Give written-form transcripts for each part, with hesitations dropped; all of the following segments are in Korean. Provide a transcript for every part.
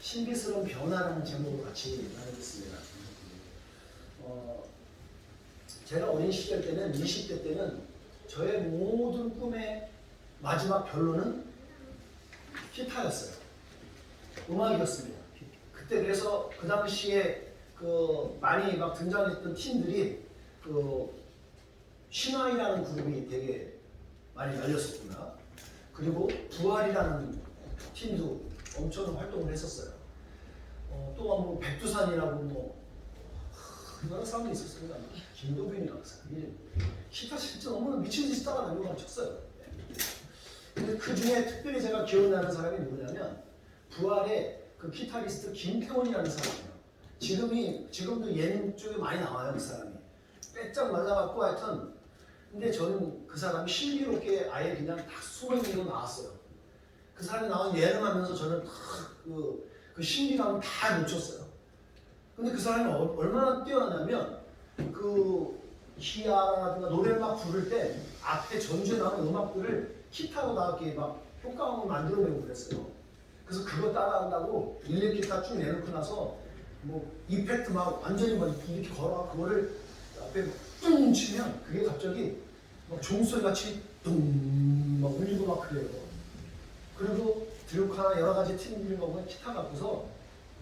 신비스러운 변화라는 제목으로 같이 나누겠습니다. 제가 어린 시절 때는 20대 때는 저의 모든 꿈의 마지막 결론은 기타였어요. 음악이었습니다. 그때 그래서 그 당시에 많이 막 등장했던 팀들이 신화이라는 그룹이 되게 많이 열렸었구나. 그리고 부활이라는 팀도 엄청 활동을 했었어요. 또 뭐 백두산이라고 여러 사람이 있었습니다. 김도빈이라는 사람이 기타 진짜 너무 미친 듯이 따라다니고 쳤어요. 근데 그 중에 특별히 제가 기억나는 사람이 누구냐면 부활의 그 기타리스트 김태원이라는 사람이에요. 지금도 예능 쪽에 많이 나와요. 그 사람이 빼짝 말라갖고 하여튼 근데 저는 그 사람이 신비롭게 아예 그냥 다 수명으로 나왔어요. 그 사람이 나온 예능하면서 저는 그 신비감을 다 놓쳤어요. 근데 그 사람이 얼마나 뛰어나냐면 그 희야라든가 노래를 막 부를 때 앞에 전주에 나오는 음악들을 기타로 다 이렇게 막 효과음을 만들어내고 그랬어요. 그래서 그거 따라한다고 일렉 기타 쭉 내놓고 나서 뭐 이펙트 막 완전히 막 이렇게 걸어가 그거를 앞에 뚱 치면 그게 갑자기 막 종소리 같이 뚱 막 울리고 막 그래요. 그리고 드루카나 여러 가지 팀들이 보면 기타 갖고서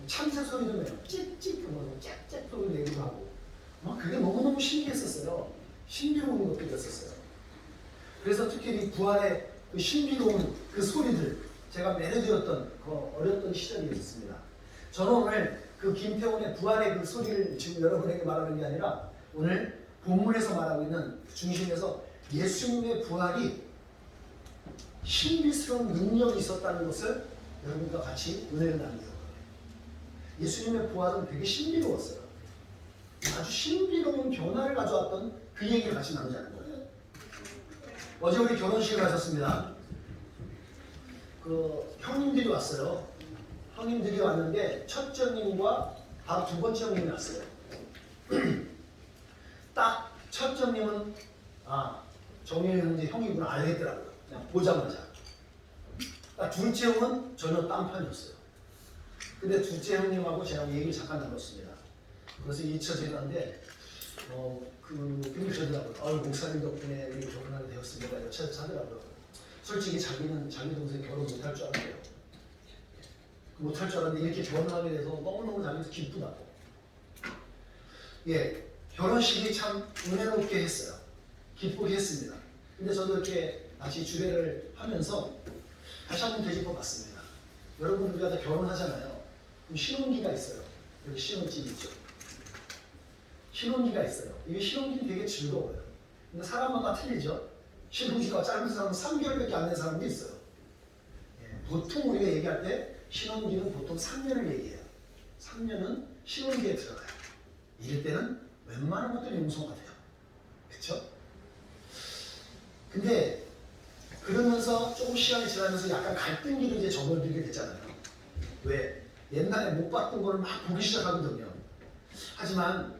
참새 소리도 내요. 찝찝 그러고 짭짭 소리 내기도 하고 막 그게 너무너무 신기했었어요. 신비로운 것들이었었어요. 그래서 특히 이 부활의 그 신비로운 그 소리들 제가 매료되었던 그 어렸던 시절이 있었습니다. 저는 오늘 그 김태원의 부활의 그 소리를 지금 여러분에게 말하는 게 아니라 오늘 본문에서 말하고 있는 중심에서 예수님의 부활이 신비스러운 능력이 있었다는 것을 여러분과 같이 은혜를 나누려고 해요. 예수님의 부활은 되게 신비로웠어요. 아주 신비로운 변화를 가져왔던 그 얘기를 같이 나누자는 거예요. 어제 우리 결혼식을 가졌습니다. 그 형님들이 왔어요. 형님들이 왔는데 첫째 형님과 바로 두 번째 형님이 왔어요. 딱 첫째 형님은 정윤이 형제 형이구나 알겠더라고요. 그냥 보자마자. 딱 둘째 형은 전혀 딴판이었어요. 근데 둘째 형님하고 제가 얘기를 잠깐 나눴습니다. 그래서 잊혀지는데 그러더라고요. 목사님 덕분에 우리 결혼하게 되었습니다. 여차하더라고요. 솔직히 자기는 자기 동생 결혼 못할 줄 알았대요. 못할 줄 알았는데 이렇게 결혼하게 돼서 너무너무 자기도 기쁘다고. 예, 결혼식이 참 은혜롭게 했어요. 기쁘게 했습니다. 근데 저도 이렇게 다시 주례를 하면서 다시 한번 되짚어 봤습니다. 여러분 우리가 다 결혼하잖아요. 그럼 신혼기가 있어요. 여기 신혼집이 있죠. 신혼기가 있어요. 이 신혼기는 되게 즐거워요. 근데 사람마다 틀리죠. 신혼기가 짧은 사람은 3개월밖에 안 된 사람도 있어요. 예, 보통 우리가 얘기할 때 신혼기는 보통 3년을 얘기해요. 3년은 신혼기에 들어가요. 이럴 때는 웬만한 것들이 용서가 돼요. 그렇죠? 근데 그러면서 조금 시간이 지나면서 약간 갈등기로 이제 접어들게 되잖아요. 왜? 옛날에 못 봤던 거를 막 보기 시작하거든요. 하지만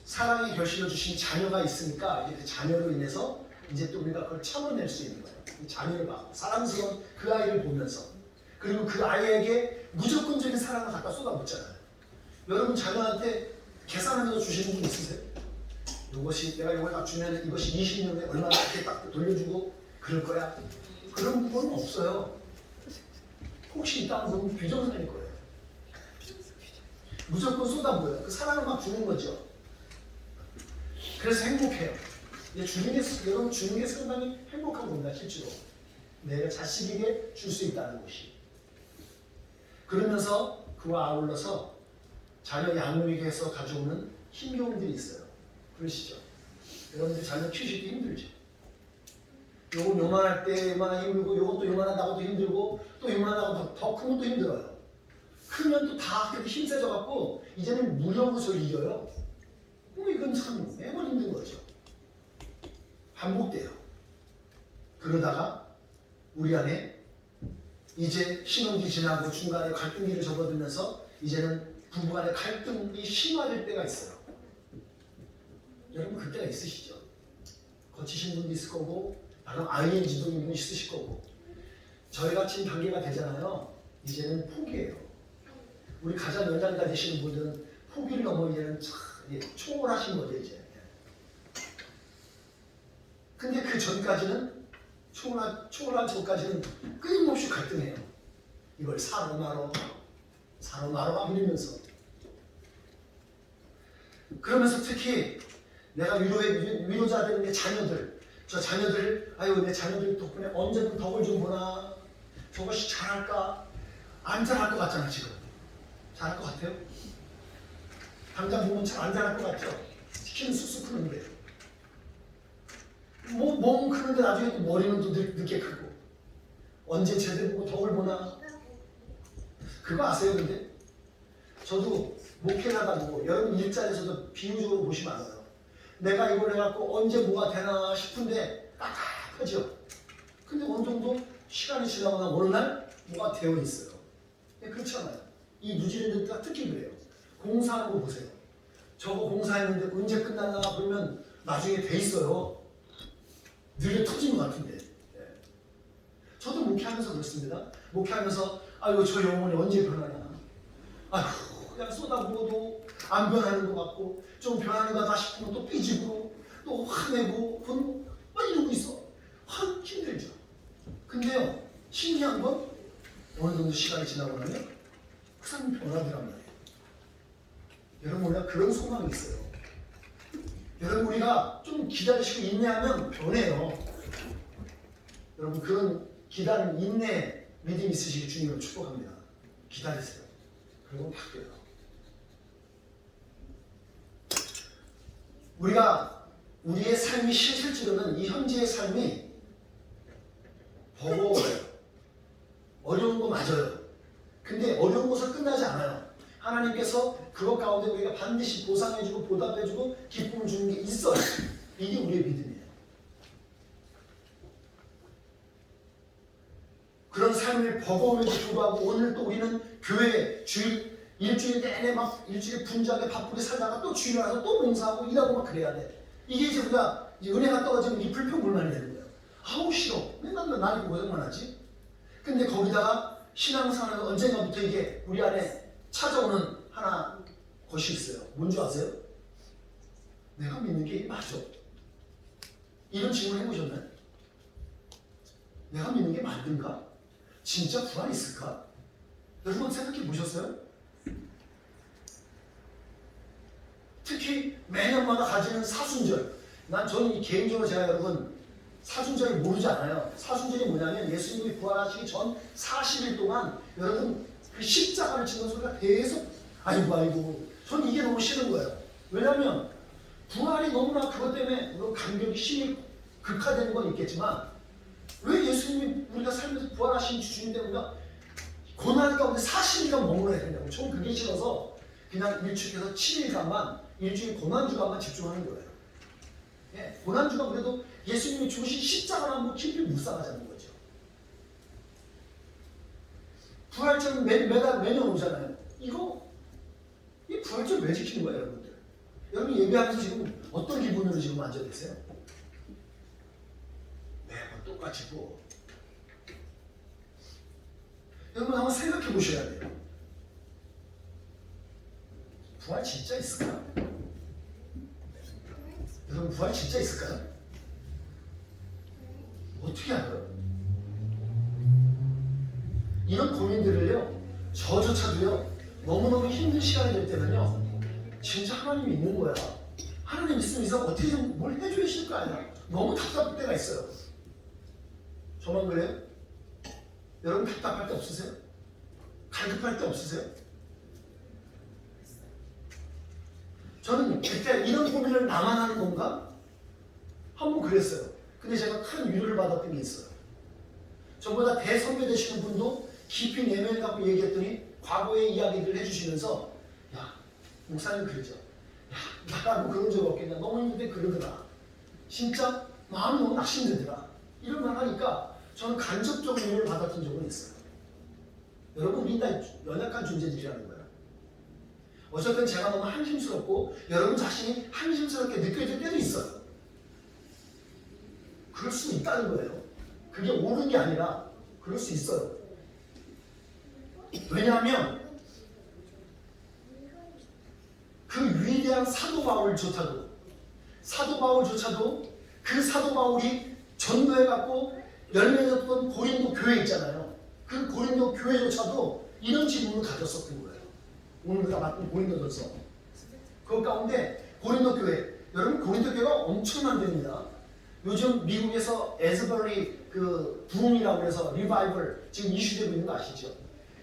사랑의 결실을 주신 자녀가 있으니까 이제 그 자녀로 인해서 이제 또 우리가 그걸 참아낼 수 있는 거예요. 이 자녀를 봐, 사랑스러운 그 아이를 보면서 그리고 그 아이에게 무조건적인 사랑을 갖다 쏟아붓잖아요. 여러분 자녀한테 계산하면서 주시는 분 있으세요? 내가 이걸 딱 주면 이것이 20년 후에 얼마나 이렇게 딱 돌려주고 그럴 거야? 그런 건 없어요. 혹시 있다면 그건 비정상일 거예요. 무조건 쏟아부어요. 그 사랑을 막 주는 거죠. 그래서 행복해요. 여러분 주는 게 상당히 행복한 겁니다. 실제로 내가 자식에게 줄 수 있다는 것이. 그러면서 그와 아울러서 자녀 양육에서 가져오는 힘겨움들이 있어요. 그러시죠? 여러분들 자녀 키우시기 힘들죠? 요건 요만할 때만 힘들고 요것도 요만하다고도 힘들고 또 요만하다고 더 크면 또 힘들어요. 크면 또 다 힘세져 갖고 이제는 무력으로 저를 이겨요. 이건 참 매번 힘든 거죠. 반복돼요. 그러다가 우리 안에 이제 신혼기 지나고 중간에 갈등기를 접어들면서 이제는 부부간의 갈등이 심화될 때가 있어요. 여러분 그때가 있으시죠? 거치신 분도 있을 거고 나름 ING도 있는 분 있으실 거고 저희가 지금 단계가 되잖아요. 이제는 포기해요. 우리 가장 연장자 되시는 분들은 후기를 넘어 이제는 초월하신 거죠 이제. 근데 그 전까지는 초월한 전까지는 끊임없이 갈등해요. 이걸 사로 나로 막 이러면서. 그러면서 특히 내가 위로자 되는 내 자녀들, 저 자녀들, 아유 내 자녀들 덕분에 언제든 덕을 좀 보나, 저것이 잘할까? 안 잘할 것 같잖아 지금. 잘할 것 같아요? 당장 보면 잘 안 잘할 것 같죠? 키는 쑥쑥 크는데 몸 크는데 나중에 또 머리는 또 늦게 크고 언제 제대로 보고 덕을 보나? 그거 아세요 근데? 저도 목회를 하다 보고 여러분 일자리에서도 비유적으로 보시면 알아요. 내가 이걸 해갖고 언제 뭐가 되나 싶은데 빡빡하죠. 근데 어느 정도 시간이 지나거나 어느 날 뭐가 되어 있어요. 그렇잖아요. 이 누지랜드가 특히 그래요. 공사하는 거 보세요. 저거 공사했는데 언제 끝났나 보면 나중에 돼 있어요. 늘 터진 것 같은데. 네. 저도 목회하면서 그렇습니다. 목회하면서 아이고 저 영혼이 언제 변하나. 아휴 그냥 쏟아부어도 안 변하는 것 같고 좀 변하는 거다 싶으면 또 삐지고 또 화내고 분노 막 이러고 있어. 확 힘들죠. 근데요 신기한 건 어느 정도 시간이 지나고 나면 그 사람이 변하더란 말이에요. 여러분 우리가 그런 소망이 있어요. 여러분 우리가 좀 기다리시고 인내하면 변해요. 여러분 그런 기다림, 인내, 믿음 있으시길 주님을 축복합니다. 기다리세요. 그리고 바뀌어요. 우리의 삶이 실질적으로는 이 현재의 삶이 버거워요. 어려운 거 맞아요. 근데 어려운 것은 끝나지 않아요. 하나님께서 그것 가운데 우리가 반드시 보상해주고 보답해주고 기쁨을 주는 게 있어요. 이게 우리의 믿음이에요. 그런 삶을 버거움에도 불구하고 오늘 또 우리는 교회 일주일 내내 막 일주일 분주하게 바쁘게 살다가 또 주일 와서 또 봉사하고 일하고 막 그래야 돼. 이게 이제 우리가 은혜가 떨어지면 이 불평불만이 되는 거예요. 아우 싫어. 맨날 나니까 고생만 하지. 근데 거기다가 신앙생활은 언젠가부터 이게 우리 안에 찾아오는 하나 것이 있어요. 뭔지 아세요? 내가 믿는 게 맞아? 이런 질문 해보셨나요? 내가 믿는 게 맞는가? 진짜 부활이 있을까? 여러분 생각해 보셨어요? 특히 매년마다 가지는 사순절. 저는 개인적으로 제가 여러분 사순절이 모르지 않아요. 사순절이 뭐냐면 예수님이 부활하시기 전 40일 동안 여러분 그 십자가를 지는 소리가 계속 아이고 저는 이게 너무 싫은 거예요. 왜냐하면 부활이 너무나 그것 때문에 물론 감격이 힘이 극화되는 건 있겠지만 왜 예수님이 우리가 살면서 부활하신 주님인데 우리가 고난 가운데 40일간 머물러야 되냐고. 저는 그게 싫어서 그냥 일주일에서 7일간만 일주일 고난주간만 집중하는 거예요. 예, 고난주간 그래도 예수님이 주신 십자가를 한번 깊이 묵상하자는 거죠. 부활절 매년 오잖아요. 이 부활절 왜 지키는 거예요, 여러분들? 여러분 예배하면서 지금 어떤 기분으로 지금 앉아 계세요? 매번 똑같이 뭐. 여러분 한번 생각해 보셔야 돼요. 부활 진짜 있을까? 여러분 부활 진짜 있을까요? 어떻게 알아요? 이런 고민들을요, 저조차도요, 너무너무 힘든 시간이 될 때는요, 진짜 하나님이 있는 거야. 하나님 있으면 이 사람 어떻게 좀 뭘 해주실 거 아니야. 너무 답답할 때가 있어요. 저만 그래요? 여러분 답답할 때 없으세요? 갈급할 때 없으세요? 저는 그때 이런 고민을 나만 하는 건가? 한번 그랬어요. 근데 제가 큰 위로를 받았던 게 있어요. 저보다 대선배 되시는 분도 깊이 내면을 갖고 얘기했더니 과거의 이야기들을 해주시면서 야 목사님 그러죠. 야 나라고 그런 적 없겠냐. 너무 힘든데 그러더라. 진짜 마음이 너무 낙심되더라. 이런 말 하니까 저는 간접적으로 위로를 받았던 적은 있어요. 여러분 우리 다 연약한 존재들이라는 거예요. 어쨌든 제가 너무 한심스럽고 여러분 자신이 한심스럽게 느껴질 때도 있어요. 그럴 수 있다는 거예요. 그게 옳은 게 아니라 그럴 수 있어요. 왜냐하면 그냥 사도 바울조차도 그 사도 바울이 전도해갖고 열매 맺었던 고린도 교회 있잖아요. 그 고린도 교회조차도 이런 질문을 가졌었던 거예요. 오늘 우리가 맡은 고린도전서 그 가운데 고린도 교회, 여러분 고린도 교회가 엄청난 데입니다. 요즘 미국에서 에즈버리 그 붐이라고 해서 리바이벌 지금 이슈되고 있는 거 아시죠?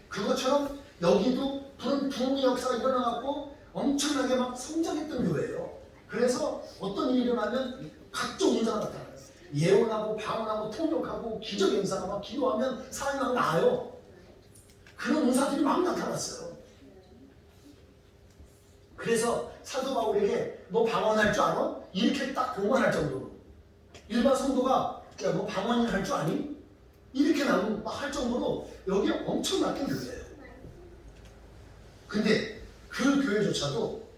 그것처럼 여기도 그런 붐의 역사가 일어나갖고 엄청나게 막 성장했던 교회예요. 그래서 어떤 일이 일어나면 각종 인사가 나타나요. 예언하고 방언하고 통역하고 기적 행사가 막 기도하면 사람이 막 나아요. 그런 은사들이 막 나타났어요. 그래서 사도 바울에게 너 방언할 줄 알아? 이렇게 딱 교만할 정도로 일반 성도가 야 너 방언이 할 줄 아니? 이렇게 나는 할 정도로 여기 엄청났던 교회예요. 근데 그 교회조차도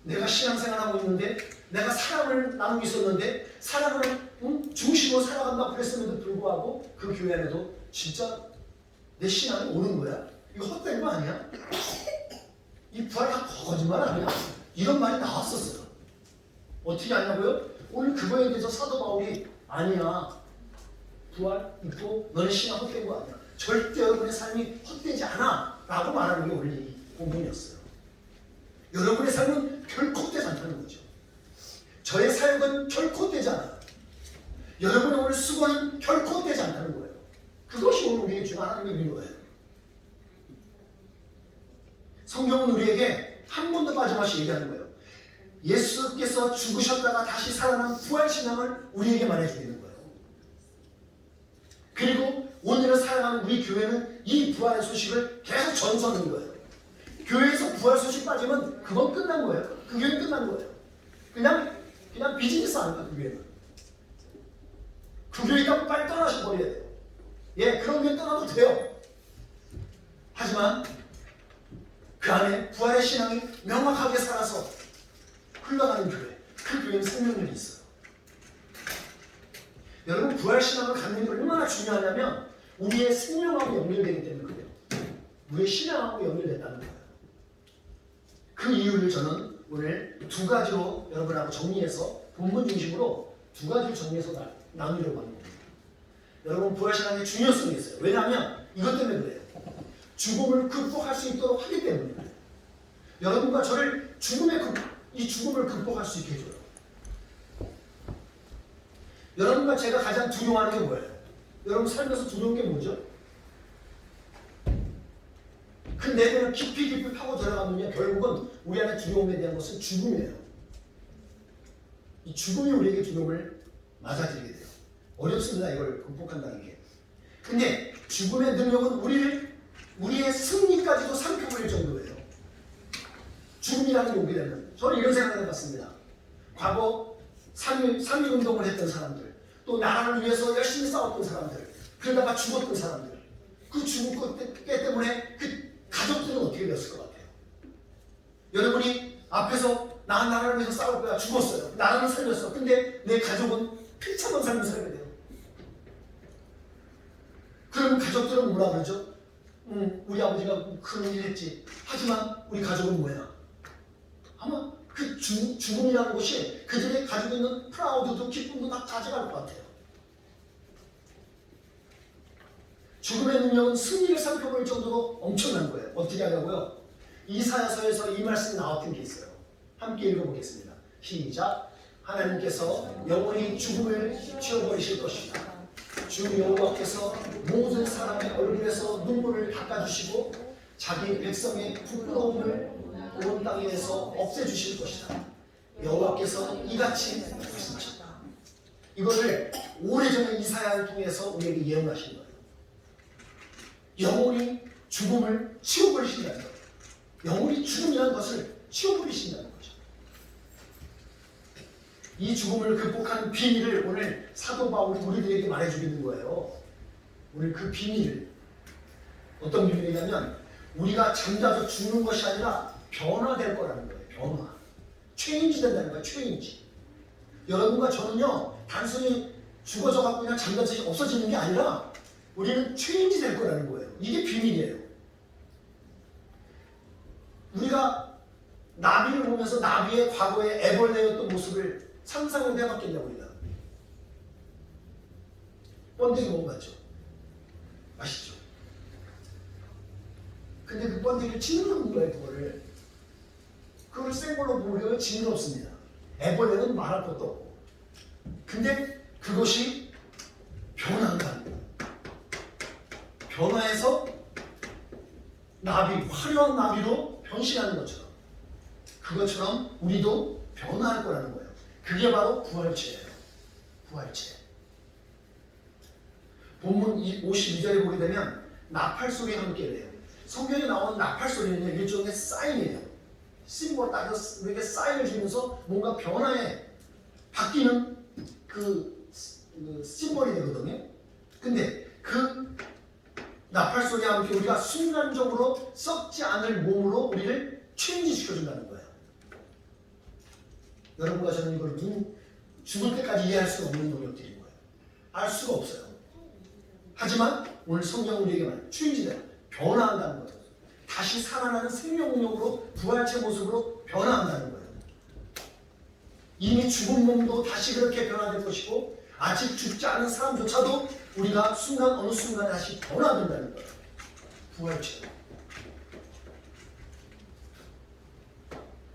내가 신앙생활하고 있는데 내가 사랑을 나누고 있었는데 사랑을 중심으로 살아간다고 그랬음에도 불구하고 그 교회 안에도 진짜 내 신앙이 오는 거야? 이거 헛된 거 아니야? 이 부활이 다 거짓말 아니야? 이런 말이 나왔었어요. 어떻게 하냐고요? 오늘 그거에 대해서 사도 바울이 아니야. 부활 있고 너네 신앙 헛된 거 아니야. 절대 여러분의 삶이 헛되지 않아. 라고 말하는 게 원래 이 본문이었어요. 여러분의 삶은 결코 헛되지 않다는 거죠. 저의 사역은 결코 헛되지 않아요. 여러분의 오늘 수고는 결코 헛되지 않다는 거예요. 그것이 오늘 우리에게 주는 하나님의 의미예요. 성경은 우리에게 한 번도 빠짐없이 얘기하는 거예요. 예수께서 죽으셨다가 다시 살아난 부활신앙을 우리에게 말해주는 거예요. 그리고 오늘을 살아가는 우리 교회는 이 부활의 소식을 계속 전수하는 거예요. 교회에서 부활 소식 빠지면 그건 끝난 거예요. 그 교회는 끝난 거예요. 그냥 비즈니스 아닙니까 그 교회는. 그 교회가 빨리 떠나셔버려야 돼요. 예, 그런 교회 떠나도 돼요. 하지만 그 안에 부활의 신앙이 명확하게 살아서 흘러가는 교회, 그 교회는 생명력이 있어요. 여러분 부활 신앙을 갖는 게 얼마나 중요하냐면 우리의 생명하고 연결되기 때문에 그래요. 우리의 신앙하고 연결됐다는 거예요. 그 이유를 저는 오늘 두 가지로 여러분하고 정리해서 본문 중심으로 두 가지를 정리해서 나누려고 합니다. 여러분 부활신앙의 중요성이 있어요. 왜냐하면 이것 때문에 그래요. 죽음을 극복할 수 있도록 하기 때문에 여러분과 저를 이 죽음을 극복할 수 있게 해줘요. 여러분과 제가 가장 두려워하는 게 뭐예요? 여러분 살면서 두려운 게 뭐죠? 그 내면을 깊이 파고 들어가면요 결국은 우리 안에 두려움에 대한 것은 죽음이에요. 이 죽음이 우리에게 두려움을 맞아들이게 돼요. 어렵습니다. 이걸 극복한다는 게. 근데 죽음의 능력은 우리의 승리까지도 삼켜버릴 정도예요. 죽음이라는 게 오게 되면 저는 이런 생각을 해봤습니다. 과거 3.1 운동을 했던 사람들, 또 나라를 위해서 열심히 싸웠던 사람들, 그러다가 죽었던 사람들, 그 죽음 때문에 그 가족들은 어떻게 됐을 것 같아요? 여러분이 앞에서 나라를 위해서 싸울 거야. 죽었어요. 나라는 살렸어. 근데 내 가족은 피차만 삶을 살게 돼요. 그럼 가족들은 뭐라 그러죠? 우리 아버지가 그런 일 했지. 하지만 우리 가족은 뭐야? 아마 그 죽음이라는 것이 그들의 가지고 있는 프라우드도 기쁨도 다 가져갈 것 같아요. 죽음의 능력은 승리를 삼켜볼 정도로 엄청난 거예요. 어떻게 하냐고요? 이사야서에서 이 말씀이 나왔던 게 있어요. 함께 읽어보겠습니다. 시작. 하나님께서 영원히 죽음을 치워버리실 것이다. 주 여호와께서 모든 사람의 얼굴에서 눈물을 닦아주시고 자기 백성의 부끄러움을 온 땅에서 없애주실 것이다. 여호와께서 이같이 말씀하셨다. 이거를 오래전에 이사야를 통해서 우리에게 예언하신 거예요. 영원히 죽음을 치워버리신다는 거예요. 영원히 죽음이라는 것을 치워버리신다는 거죠. 이 죽음을 극복하는 비밀을 오늘 사도 바울이 우리들에게 말해주고 있는 거예요. 오늘 그 비밀을 어떤 비밀이냐면 우리가 잠자서 죽는 것이 아니라 변화될 거라는 거예요. 변화. 체인지 된다는 거예요. 체인지. 여러분과 저는요 단순히 죽어서 갖고 그냥 잠자서 없어지는 게 아니라 우리는 체인지 될 거라는 거예요. 이게 비밀이에요. 우리가 나비의 과거의 애벌레였던 모습을 상상을 해봤겠냐고 우리가. 번데기 먹어봤죠? 맛있죠? 근데 그 번데기를 징그러운 거예요. 그걸 생걸로 먹으면 징그럽습니다. 애벌레는 말할 것도 없고. 근데 그것이 변한다는 거예요. 변화해서 나비, 화려한 나비로 변신하는 것처럼, 그것처럼 우리도 변화할 거라는 거예요. 그게 바로 부활체예요. 부활체. 본문 52절에 보게 되면 나팔 소리와 함께 해요. 성경에 나오는 나팔 소리는 일종의 사인이에요. 심볼 따라서 우리에게 사인을 주면서 뭔가 변화에 바뀌는 그 심볼이 되거든요. 근데 그 나팔 소리와 함께 우리가 순간적으로 썩지 않을 몸으로 우리를 체인지 시켜준다는 거예요. 여러분과 저는 이걸 죽을 때까지 이해할 수 없는 능력들인 거예요. 알 수가 없어요. 하지만 오늘 성경 우리에게 말해요. 체인지돼요. 변화한다는 거예요. 다시 살아나는 생명력으로 부활체 모습으로 변화한다는 거예요. 이미 죽은 몸도 다시 그렇게 변화될 것이고 아직 죽지 않은 사람조차도 우리가 어느 순간에 다시 변화된다는 거예요. 부활체.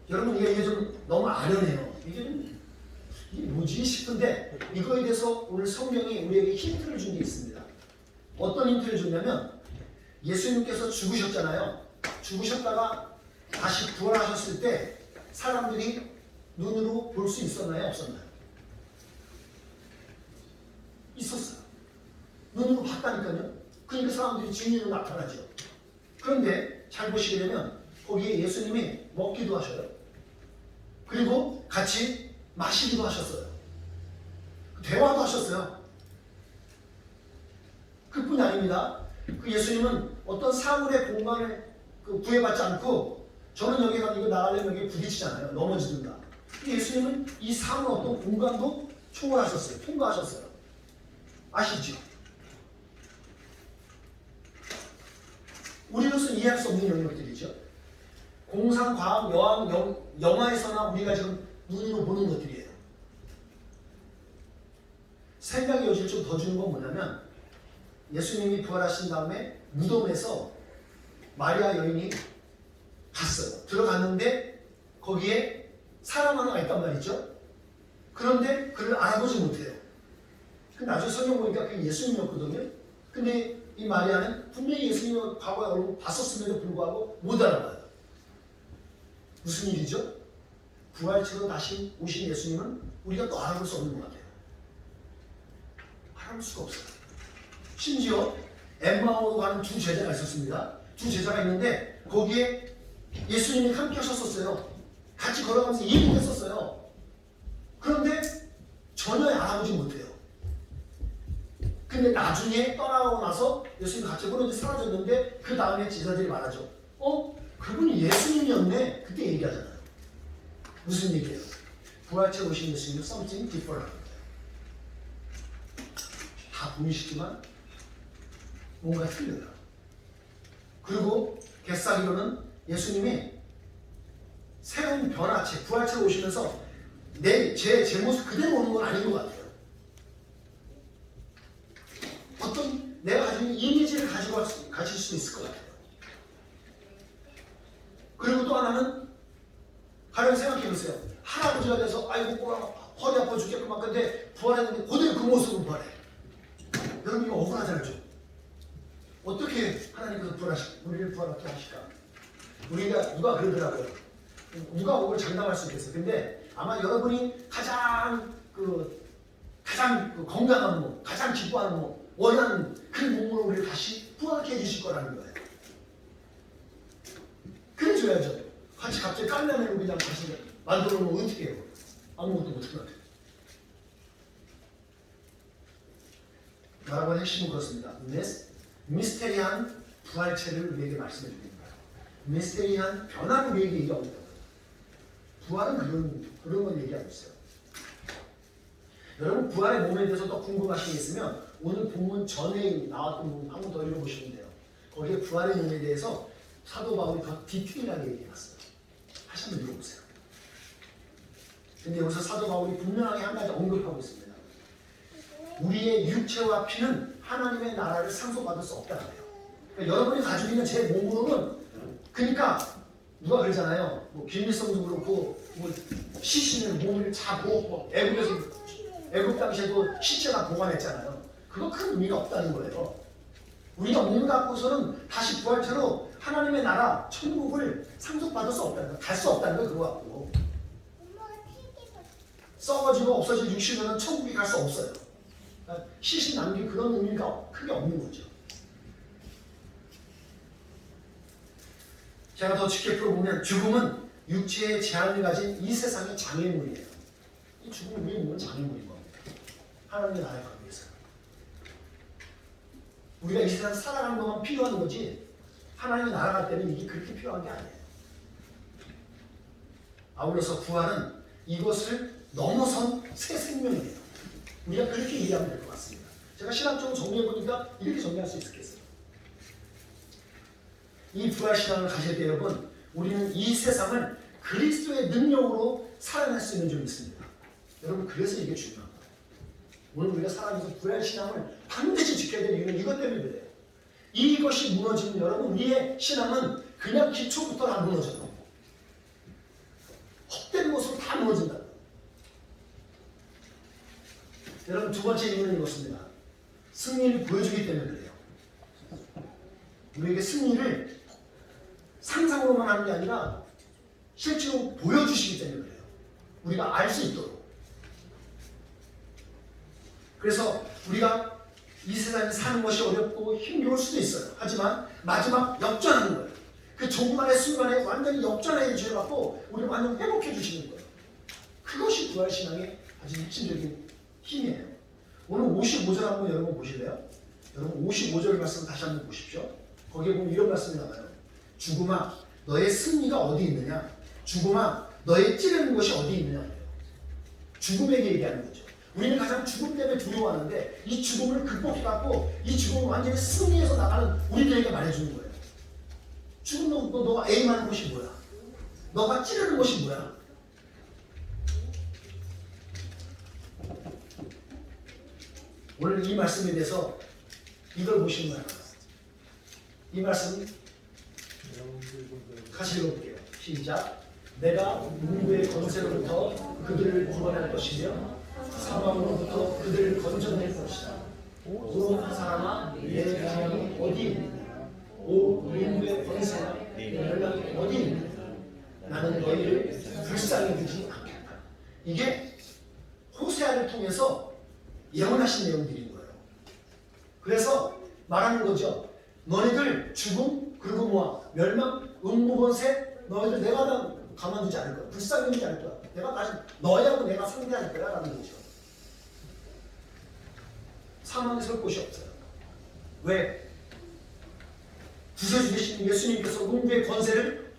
여러분 이게 좀 너무 아련해요. 이게 뭐지 싶은데 이거에 대해서 오늘 성경이 우리에게 힌트를 준 게 있습니다. 어떤 힌트를 줬냐면 예수님께서 죽으셨잖아요. 죽으셨다가 다시 부활하셨을 때 사람들이 눈으로 볼 수 있었나요? 없었나요? 있었어요. 눈으로 봤다니까요. 그러니까 사람들이 증인으로 나타나죠. 그런데 잘 보시게 되면 거기에 예수님이 먹기도 하셔요. 그리고 같이 마시기도 하셨어요. 대화도 하셨어요. 그뿐이 아닙니다. 그 예수님은 어떤 사물의 공간을 구애받지 않고 저는 여기 가서 이거 나가려면 여기 부딪히잖아요. 넘어지든가. 예수님은 이 사물 어떤 공간도 초월하셨어요. 통과하셨어요. 아시죠? 우리로서 이해할 수 없는 영역들이죠. 공상, 과학, 영화에서나 우리가 지금 눈으로 보는 것들이에요. 생각의 여지를 좀 더 주는 건 뭐냐면 예수님이 부활하신 다음에 무덤에서 마리아 여인이 갔어요. 들어갔는데 거기에 사람 하나가 있단 말이죠. 그런데 그를 알아보지 못해요. 나중에 성경 보니까 그게 예수님이었거든요. 근데 이 마리아는 분명히 예수님을 과거에 얼굴 봤었음에도 불구하고 못 알아봐요. 무슨 일이죠? 부활체로 다시 오신 예수님은 우리가 또 알아볼 수 없는 것 같아요. 알아볼 수가 없어요. 심지어 엠마오로 가는 두 제자가 있었습니다. 두 제자가 있는데 거기에 예수님이 함께 하셨었어요. 같이 걸어가면서 이동했었어요. 그런데 전혀 알아보지 못해요. 근데 나중에 떠나고 나서 예수님 같이 걸어서 사라졌는데 그 다음에 제자들이 말하죠. 그분이 예수님이었네. 그때 얘기하잖아요. 무슨 얘기예요? 부활체 오신 예수님은 something different. 다 보이시지만 뭔가 틀려요. 그리고 겟사기로는 예수님이 새로운 변화체, 부활체로 오시면서 제 모습 그대로 오는 건 아닌 것 같아요. 어떤 내가 가지고 있는 이미지를 가질 수 있을 것 같아요. 그리고 또 하나는 가령 생각해보세요. 할아버지가 돼서 아이고 허리 아파 죽겠구만. 근데 부활했는데 그대로 그 모습으로 부활해. 여러분 이거 억울하잖아요. 좀. 어떻게 하나님께서 우리를 부활하게 하실까? 우리가 누가 그러더라고요. 누가 그걸 장담할 수 있겠어요. 근데 아마 여러분이 가장 건강한 몸, 가장 기뻐하는 몸, 원하는 그 몸으로 우리를 다시 부활하게 해주실 거라는 거예요. 그래줘야죠. 같이 갑자기 깐나매로 그냥 다시 만들어 놓으면 어떻게 해요? 아무것도 못할 것 같아요. 말하고 핵심은 그렇습니다. 미스테리한 부활체를 우리에게 말씀해 주는 거예요. 미스테리한 변화를 우리에게 얘기하고 있다고요. 부활은 그런 걸 얘기하고 있어요. 여러분 부활의 몸에 대해서 더 궁금하신 게 있으면 오늘 본문 전에 나왔던 부분 한 번 더 읽어보시면 돼요. 거기에 부활의 몸에 대해서 사도 바울이 더 디테일하게 얘기해놨어요. 다시 한번 읽어보세요. 근데 여기서 사도 바울이 분명하게 한 가지 언급하고 있습니다. 우리의 육체와 피는 하나님의 나라를 상속받을 수 없다는 거예요. 그러니까 여러분이 가지고 있는 제 몸으로는, 그러니까 누가 그러잖아요. 뭐 김일성도 그렇고 뭐 시신을 몸을 자고 뭐 애국 당시에도 시체가 보관했잖아요. 그거 큰 의미가 없다는 거예요. 우리가 몸을 갖고서는 다시 부활체로 하나님의 나라 천국을 상속받을 수 없다는 거, 갈 수 없다는 거 그거 갖고. 썩어지고 없어질 육신으로는 천국에 갈 수 없어요. 그러니까 시신 남긴 그런 의미가 크게 없는 거죠. 제가 더 쉽게 풀어보면 죽음은 육체의 제한을 가진 이 세상의 장애물이에요. 이 죽음은 우리의 몸은 장애물인 겁니다. 하나님의 나라에 가기 위해서. 우리가 이 세상 살아가는 동안 필요한 거지, 하나님의 나라 갈 때는 이게 그렇게 필요한 게 아니에요. 아울러서 부활은 이것을 넘어선 새 생명이에요. 우리가 그렇게 이해하면 될 것 같습니다. 제가 신학적으로 정리해보니까 이렇게 정리할 수 있겠어요. 이 부활신앙을 가질 때 여러분, 우리는 이 세상을 그리스도의 능력으로 살아낼 수 있는 점이 있습니다. 여러분, 그래서 이게 중요한 거예요. 오늘 우리가 살아가면서 부활신앙을 반드시 지켜야 될 이유는 이것 때문에 그래요. 이것이 무너지면 여러분, 우리의 신앙은 그냥 기초부터 다 무너져요. 헛된 것으로 다 무너진다. 여러분, 두 번째 이유는 이것입니다. 승리를 보여주기 때문에 그래요. 우리에게 승리를 상상으로만 하는 게 아니라 실제로 보여주시기 때문에 그래요. 우리가 알 수 있도록. 그래서 우리가 이 세상에 사는 것이 어렵고 힘겨울 수도 있어요. 하지만 마지막 역전하는 거예요. 그 조금만의 순간에 완전히 역전의 죄를 받고 우리를 완전 회복해 주시는 거예요. 그것이 부활신앙의 아주 핵심적인 힘이에요. 오늘 55절 한번 여러분 보실래요? 여러분 55절 말씀 다시 한번 보십시오. 거기에 보면 이런 말씀이 나와요. 죽음아, 너의 승리가 어디 있느냐? 죽음아, 너의 찌르는 것이 어디 있느냐? 죽음에게 얘기하는 거죠. 우리는 가장 죽음 때문에 두려워하는데 이 죽음을 극복해갖고 이 죽음을 완전히 승리해서 나가는 우리들에게 말해주는 거예요. 죽음, 너가 에임하는 것이 뭐야? 너가 찌르는 것이 뭐야? 오늘 이 말씀에 대해서 이걸 보시는 거예요. 이 말씀 같이 읽어볼게요. 시작. 내가 문구의 권세로부터 그들을 구원할 것이며 사망으로부터 그들을 건져낼 것이다. 오 사람아, 내 영광이 어디 있느냐? 오 문구의 권세나 내 영광이 어디 있느냐? 나는 너희를 불쌍히 두지 않겠다. 이게 호세아를 통해서 예언하신 내용들인 거예요. 그래서 말하는 거죠. 너희들 죽음 그리고 뭐 멸망 음무번세 너희들 내가 다 가만두지 않을 거야. 불쌍히 두지 않을 거야. 내가 다시 너희하고 내가 상대할 거야 라는 거죠. 사망에 설 곳이 없어요. 왜? 부서주신 예수님께서 음부의 권세를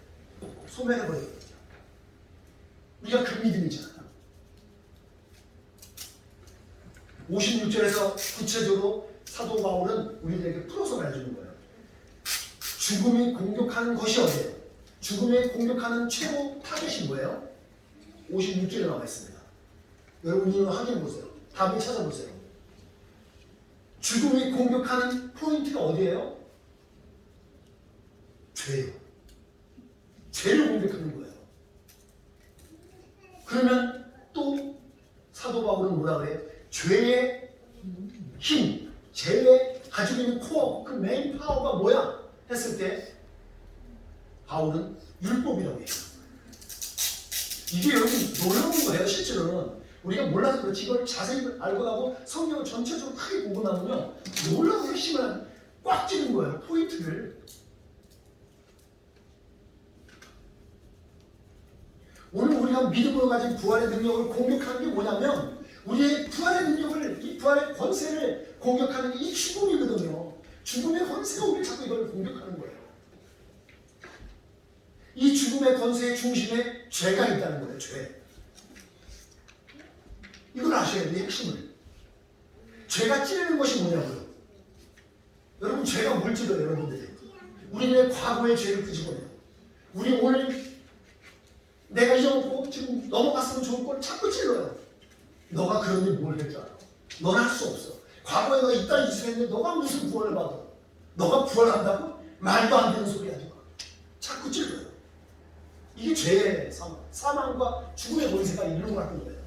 소멸해버리거든요. 우리가 그 믿음이잖아요. 56절에서 구체적으로 사도 바울은 우리들에게 풀어서 말해주는 거예요. 죽음이 공격하는 것이 어디예요? 죽음이 공격하는 최고 타겟이 뭐예요? 56절에 나와 있습니다. 여러분 이거 확인해 보세요. 답을 찾아보세요. 죽음이 공격하는 포인트가 어디예요? 죄예요. 죄를 공격하는 거예요. 그러면 또 사도 바울은 뭐라 그래요? 죄의 힘, 죄의 가지고 있는 코어, 그 메인 파워가 뭐야? 했을 때 바울은 율법이라고 해요. 이게 여러분 놀라운 거예요. 실제로는 우리가 몰라서 그렇지 이걸 자세히 알고 나고 성경을 전체적으로 크게 보고 나면요 놀라운 핵심을 꽉 찌는 거예요. 포인트를. 오늘 우리가 믿음으로 가진 부활의 능력을 공격하는 게 뭐냐면 우리의 부활의 능력을, 이 부활의 권세를 공격하는 게 이 죽음이거든요. 죽음의 권세가 우리 자꾸 이걸 공격하는 거예요. 이 죽음의 권세의 중심에 죄가 있다는 거예요. 죄. 이걸 아셔야 돼요. 핵심을. 죄가 찌르는 것이 뭐냐고요. 여러분 죄가 뭘 찌르요 여러분들이. 우리의 과거의 죄를 끄집어내요. 우리 오늘 내가 잊어먹고 지금 넘어갔으면 좋을 걸 자꾸 찔러요. 너가 그런 일 뭘 할 줄 알아? 너는 할 수 없어. 과거에 너가 이딴 짓을 했는데 너가 무슨 구원을 받아? 너가 구원한다고? 말도 안 되는 소리 하지 마. 자꾸 찔러요. 이게 죄의 사망과 죽음의 권세가 이런 걸 하는 거예요.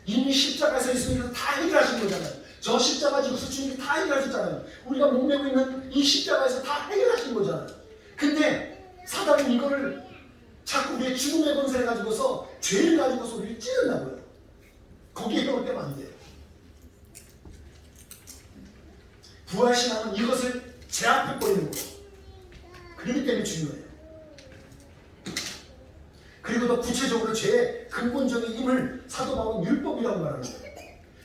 이미 십자가에서 예수님께서 다 해결하신 거잖아요. 저 십자가 지고서 주님이 다 해결하셨잖아요. 우리가 목매고 있는 이 십자가에서 다 해결하신 거잖아요. 근데 사단은 이거를 자꾸 우리의 죽음의 권세를 가지고서 죄를 가지고서 우리를 찌른다고요. 거기에 힘을 빼면 안 돼요. 부활신앙은 이것을 제압해버리는 거예요. 그렇기 때문에 중요해요. 그리고 더 구체적으로 죄의 근본적인 힘을 사도 바울은 율법이라고 말하는 거예요.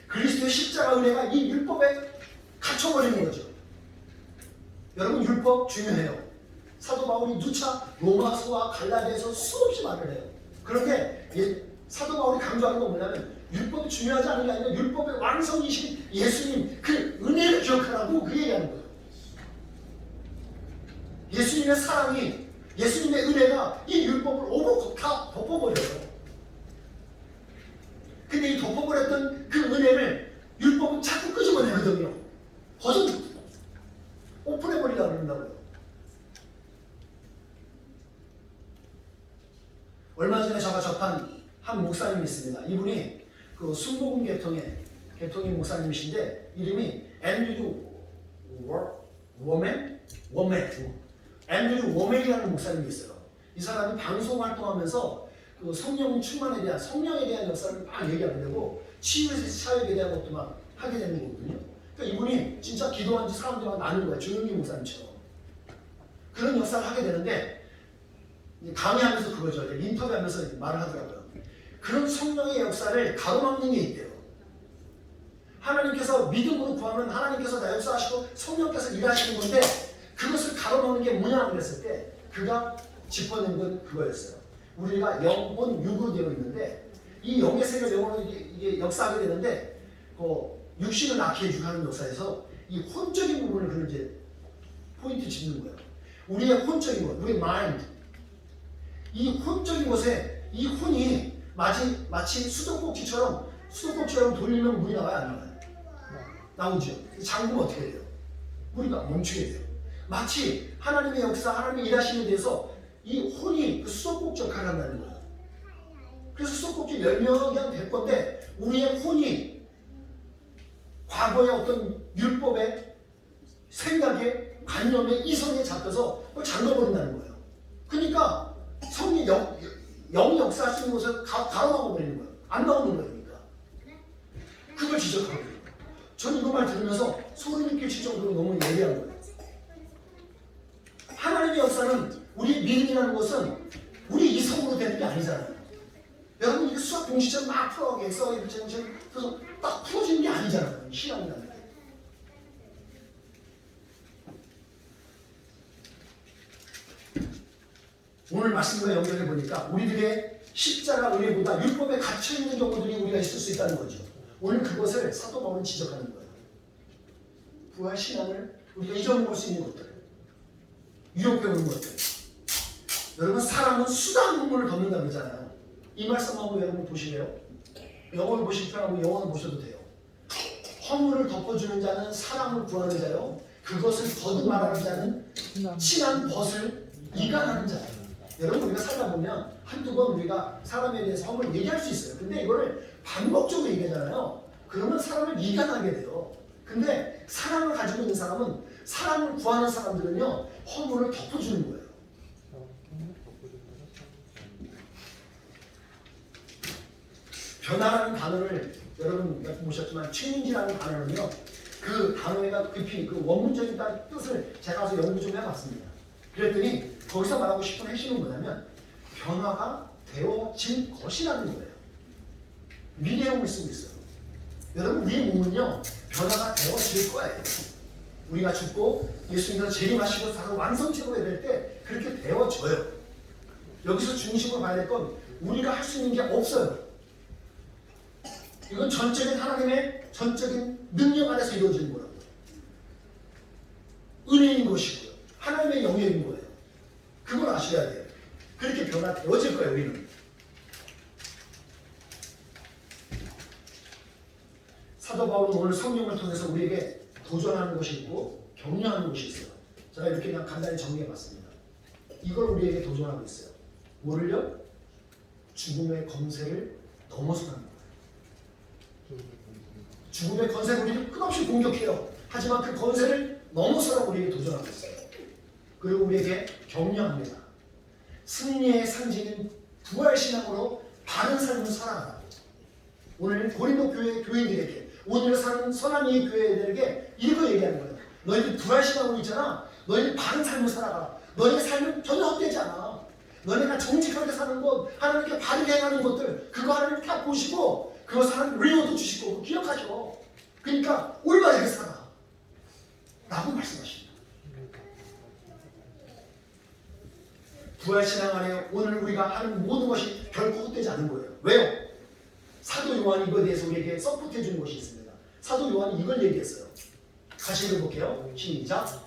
그리스도의 십자가 은혜가 이 율법에 갇혀버리는 거죠. 여러분 율법 중요해요. 사도 바울이 누차 로마서와 갈라디아서 수없이 말을 해요. 그런데 사도 바울이 강조하는 건 뭐냐면 율법이 중요하지 않은 게 아니라 율법의 완성이신 예수님 그 은혜를 기억하라고 그 얘기하는 거예요. 예수님의 사랑이 예수님의 은혜가 이 율법을 오버 다 덮어버려요. 근데 이 덮어버렸던 그 은혜를 율법은 자꾸 끄집어내거든요. 오픈해버리려고 그런다고요. 얼마 전에 제가 접한 한 목사님이 있습니다. 이분이 그 순복음 개통의 목사님이신데 이름이 앤드류 앤드류 워맨이라는 목사님이 있어요. 이 사람이 방송 활동하면서 그 성령 충만에 대한 성령에 대한 역사를 막 얘기하게 되고 치유의 사역에 대한 것도 막 하게 되는 거거든요. 그러니까 이분이 진짜 기도한 지 사람들과 나눈 거예요. 조용기 목사님처럼. 그런 역사를 하게 되는데 강의하면서 그거죠. 인터뷰하면서 말을 하더라고요. 그런 성령의 역사를 가로막는 게 있대요. 하나님께서 믿음으로 구하면 하나님께서 다 역사하시고 성령께서 일하시는 건데 그것을 가로막는 게 뭐냐고 그랬을 때 그가 짚어낸 건 그거였어요. 우리가 영혼 육으로 되어 있는데 이 영의 세계 영혼으로 이게 역사하게 되는데 육신을 낳게 해주고 하는 역사에서 이 혼적인 부분을 그런 이제 포인트 짚는 거예요. 우리의 혼적인 것, 우리의 마인드. 이 혼적인 것에 이 혼이 마치 수도꼭지처럼 돌리면 물이 나와요, 안 나와요? 나오죠. 잠그면 어떻게 돼요? 우리가 멈추게 돼요. 마치 하나님의 역사, 하나님의 일하심에 대해서 이 혼이 그 수도꼭지 역할을 한다는 거예요. 그래서 수도꼭지 열면 그냥 될 건데 우리의 혼이 과거의 어떤 율법에 생각에 관념에 이성에 잡혀서 그걸 잠궈버린다는 거예요. 그러니까 성이 영이 역사하시는 것을 가로막아버리는 거예요. 안 나오는 거예요. 그러니까 그걸 지적하고 있는 거예요. 저는 이거 말 들으면서 소름이 끼칠 정도로 너무 예리한 거예요. 하나님의 역사는 우리 믿음이라는 것은 우리 이성으로 되는 게 아니잖아요. 여러분 이게 수학 공식처럼 막 풀어가게 해서 그래서 딱 풀어지는 게 아니잖아요. 신앙이라는 게. 오늘 말씀과 연결해 보니까 우리들의 십자가 은혜보다 율법에 갇혀 있는 경우들이 우리가 있을 수 있다는 거죠. 오늘 그것을 사도 바울은 지적하는 거예요. 부활 신앙을 우리가 잊어먹을 수 있는 것들, 유혹해 오는 것들. 여러분 사람은 수단 문문을 걷는다 그러잖아요. 이 말씀 한번 여러분 보시래요. 영어를 보실 편하고 영어를 보셔도 돼요. 허물을 덮어주는 자는 사랑을 구하는 자요. 그것을 거듭말하는 자는 친한 벗을 이간하는 자예요. 여러분 우리가 살다 보면 한두 번 우리가 사람에 대해서 허물을 얘기할 수 있어요. 근데 이거를 반복적으로 얘기하잖아요. 그러면 사람을 이간하게 돼요. 근데 사랑을 가지고 있는 사람은 사랑을 구하는 사람들은요 허물을 덮어주는 거예요. 변화라는 단어를 여러분 몇 번 보셨지만 체인지라는 단어는요 그 단어가 깊이 그 원문적인 뜻을 제가 가서 연구 좀 해봤습니다. 그랬더니 거기서 말하고 싶은 핵심은 뭐냐면 변화가 되어진 것이라는 거예요. 미래형을 쓰고 있어요. 여러분 우리의 몸은요 변화가 되어질 거예요. 우리가 죽고 예수님께서 재림하시고 다 완성체로 될 때 그렇게 되어져요. 여기서 중심으로 봐야 될 건 우리가 할 수 있는 게 없어요. 이건 전적인 하나님의 전적인 능력 안에서 이루어지는 거라고요. 은혜인 것이고요. 하나님의 영역인 거예요. 그걸 아셔야 돼요. 그렇게 변화되어질 거예요, 우리는. 사도 바울은 오늘 성령을 통해서 우리에게 도전하는 것이 있고 격려하는 것이 있어요. 제가 이렇게 그냥 간단히 정리해봤습니다. 이걸 우리에게 도전하고 있어요. 뭐를요? 죽음의 권세를 넘어서는 거예요. 죽음의 권세를 우리는 끝없이 공격해요. 하지만 그 권세를 넘어서라고 우리에게 도전하고 있어요. 그리고 우리에게 격려합니다. 승리의 상징인 부활신앙으로 바른 삶을 살아가라. 오늘 고린도 교회 교인들에게, 오늘 사는 선한 이 교회들에게 이렇게 얘기하는 거예요. 너희들 부활신앙으로 있잖아. 너희들 바른 삶을 살아가라. 너희의 삶은 전혀 헛되지 않아. 너희가 정직하게 사는 것, 하나님께 바르게 행하는 것들, 그거 하나님 다 보시고 그거 하나님 리워드 주시고 기억하죠. 그러니까 올바르게 살아 라고 말씀하십니다. 부활신앙 안에 오늘 우리가 하는 모든 것이 결코 헛되지 않은 거예요. 왜요? 사도 요한이 이거에 대해서 우리에게 서포트해 주는 것이 있습니다. 사도 요한이 이걸 얘기했어요. 같이 읽어볼게요. 시작.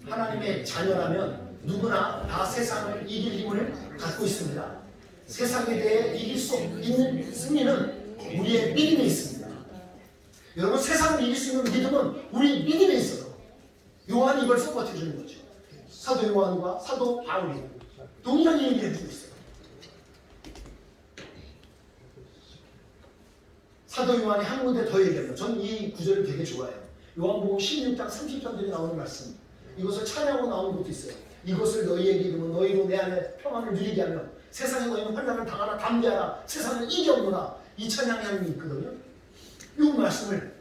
하나님의 자녀라면 누구나 다 세상을 이길 힘을 갖고 있습니다. 세상에 대해 이길 수 있는 승리는 우리의 믿음에 있습니다. 여러분, 세상을 이길 수 있는 믿음은 우리 믿음에 있어요. 요한이 이걸 서포트해 주는 거죠. 사도 요한과 사도 바울이 동일하게 얘기해 주고 있어요. 사도 요한이 한 군데 더 얘기합니다. 저는 이 구절을 되게 좋아해요. 요한복음 16장 30절에 나오는 말씀. 이것을 찬양하고 나오는 것도 있어요. 이것을 너희에게 이르면 너희로 내 안에 평안을 누리게 하며 세상에 너희는 환난을 당하나 담대하라. 세상을 이겨오노라. 이 찬양이 하는 게 있거든요. 이 말씀을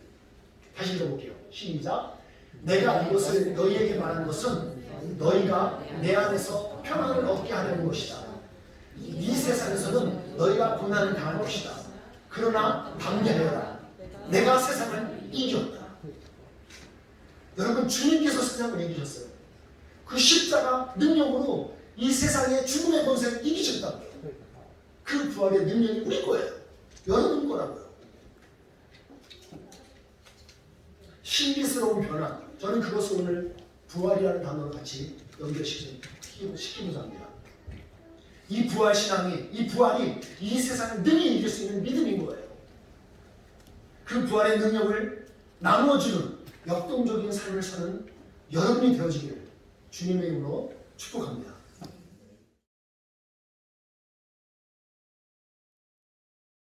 다시 읽어볼게요. 시작. 내가 이것을 너희에게 말하는 것은 너희가 내 안에서 평안을 얻게 하려는 것이다. 이 세상에서는 너희가 고난을 당할 것이다. 그러나 담대하라. 내가 세상을 이겼다. 여러분, 주님께서 세상을 이기셨어요. 그 십자가 능력으로 이 세상의 죽음의 권세를 이기셨다고요. 그 부활의 능력이 우리 거예요. 여러분 거라고요. 신비스러운 변화. 저는 그것을 오늘 부활이라는 단어로 같이 연결시키고자 합니다. 이 부활 신앙이, 이 부활이 이 세상을 능히 이길 수 있는 믿음인 거예요. 그 부활의 능력을 나누어주는 역동적인 삶을 사는 여러분이 되어지기를 주님의 이름으로 축복합니다.